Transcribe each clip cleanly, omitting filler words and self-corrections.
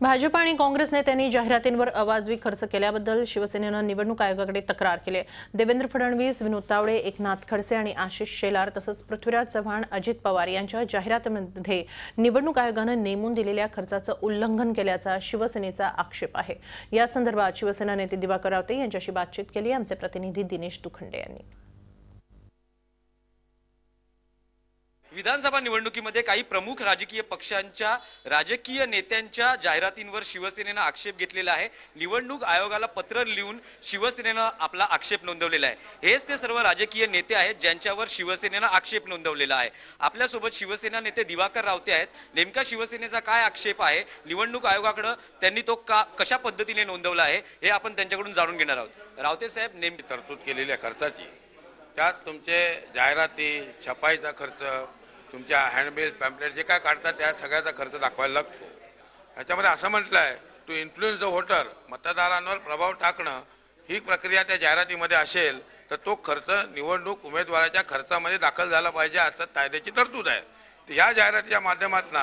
भाजप आणि काँग्रेस नेत्यांनी जाहिरातींवर अवाजवी खर्च केल्याबद्दल शिवसेनेनं निवडणूक आयोगाकडे तक्रार केली आहे। देवेंद्र फडणवीस, विनोद तावडे, एकनाथ खडसे आणि आशिष शेलार तसंच पृथ्वीराज चव्हाण, अजित पवार यांच्या जाहिरातींमध्ये निवडणूक आयोगानं नेमून दिलेल्या खर्चाचं उल्लंघन केल्याचा शिवसेनेचा आक्षेप आहे। या संदर्भात शिवसेना नेते दिवाकर रावते यांच्याशी बातचीत केली। आमचे प्रतिनिधी दिनेश दुखंडे यांनी विधानसभा निवडणुकीमध्ये काही प्रमुख राजकीय पक्षांच्या राजकीय नेत्यांच्या जाहिरातींवर शिवसेनेनं आक्षेप घेतलेला आहे। निवडणूक आयोगाला पत्र लिहून शिवसेनेनं आपला आक्षेप नोंदवलेला आहे। हेच ते सर्व राजकीय नेते आहेत ज्यांच्यावर शिवसेनेनं आक्षेप नोंदवलेला आहे। आपल्यासोबत शिवसेना नेते दिवाकर रावते आहेत। नेमका शिवसेनेचा काय आक्षेप आहे, निवडणूक आयोगाकडे त्यांनी तो कशा पद्धतीने नोंदवला आहे हे आपण त्यांच्याकडून जाणून घेणार आहोत। रावते साहेब, नेमकी तरतूद केलेल्या खर्चाची, त्यात तुमचे जाहिराती, छपाईचा खर्च, तुमच्या हँडबिल, पॅम्पलेट जे काय काढतात त्या सगळ्याचा खर्च दाखवायला लागतो। याच्यामध्ये असं म्हटलं आहे, टू इन्फ्लुएन्स द वोटर, मतदारांवर प्रभाव टाकणं ही प्रक्रिया त्या जाहिरातीमध्ये असेल तर तो खर्च निवडणूक उमेदवाराच्या खर्चामध्ये दाखल झाला पाहिजे असं कायद्याची तरतूद आहे। तर या जाहिरातीच्या माध्यमातून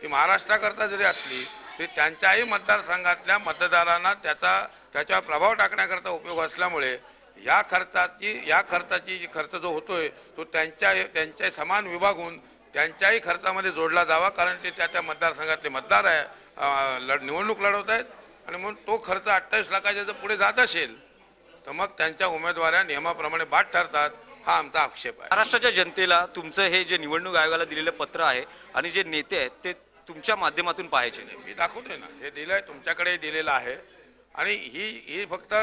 ती महाराष्ट्राकरता जरी असली तरी त्यांच्याही मतदारसंघातल्या मतदारांना त्याच्यावर प्रभाव टाकण्याकरता उपयोग असल्यामुळे या खर्चाची खर्च जो होतोय तो त्यांच्या समान विभागून त्यांच्याही खर्चामध्ये जोडला जावा, कारण ते त्या मतदारसंघातले मतदार आहे, निवडणूक लढवत आहेत आणि म्हणून तो खर्च 28 लाखाच्या जर पुढे जात असेल तर मग त्यांच्या उमेदवाऱ्या नियमाप्रमाणे बाद ठरतात, हा आमचा आक्षेप आहे। महाराष्ट्राच्या जनतेला तुमचं हे जे निवडणूक आयोगाला दिलेलं पत्र आहे आणि जे नेते आहेत ते तुमच्या माध्यमातून पाहायचे। मी दाखवतोय ना, हे दिलंय, तुमच्याकडे दिलेलं आहे आणि ही फक्त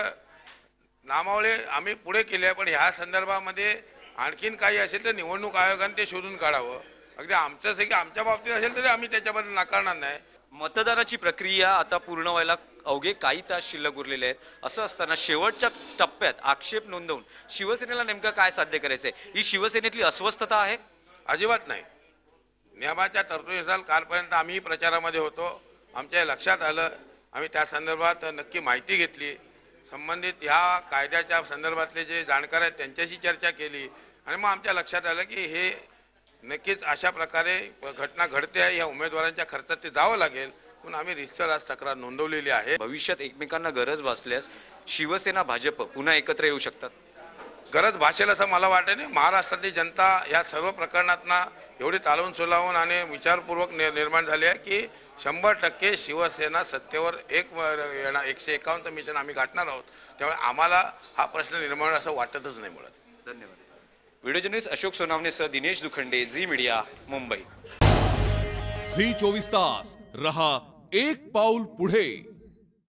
नामावली आम्ही पुढे केली आहे, पण ह्या संदर्भामध्ये आणखीन काही असेल तर निवडणूक आयोगाने ते शोधून काढावं। अगदी आमचं की आमच्या बाबतीत असेल तरी आम्ही त्याच्याबद्दल नाकारणार नाही। मतदानाची प्रक्रिया आता पूर्ण व्हायला अवघे काही तास शिल्लक उरलेले आहेत। असं असताना शेवटच्या टप्प्यात आक्षेप नोंदवून शिवसेनेला नेमकं काय साध्य करायचंय? ही शिवसेनेतली अस्वस्थता आहे? अजिबात नाही। नियमाच्या तरतुदीनुसार कालपर्यंत आम्ही प्रचारामध्ये होतो, आमच्या लक्षात आलं, आम्ही त्या संदर्भात नक्की माहिती घेतली, संबंधित ह्या कायद्याच्या संदर्भातले जे जाणकार आहेत त्यांच्याशी चर्चा केली आणि मग आमच्या लक्षात आलं की हे नक्कीच अशा प्रकारे घटना घडते आहे, या उमेदवारांच्या खर्चात ते जावं लागेल, म्हणून आम्ही रितसर आज तक्रार नोंदवलेली आहे। भविष्यात एकमेकांना गरज भासल्यास शिवसेना भाजप पुन्हा एकत्र येऊ शकतात? गरज भासेल असं मला वाटत नाही। महाराष्ट्रातली जनता या सर्व प्रकरणातना एवढी तालवून सुलावून आणि विचारपूर्वक निर्माण झाली आहे की 100% शिवसेना सत्तेवर 151 मिशन आम्ही गाठणार आहोत, त्यामुळे आम्हाला हा प्रश्न निर्माण असं वाटतच नाही मुळात। धन्यवाद। व्हिडिओ जर्नलिस्ट अशोक सोनावणेसह दिनेश दुखंडे, झी मीडिया, मुंबई। झी 24 तास रहा एक पाऊल पुढे।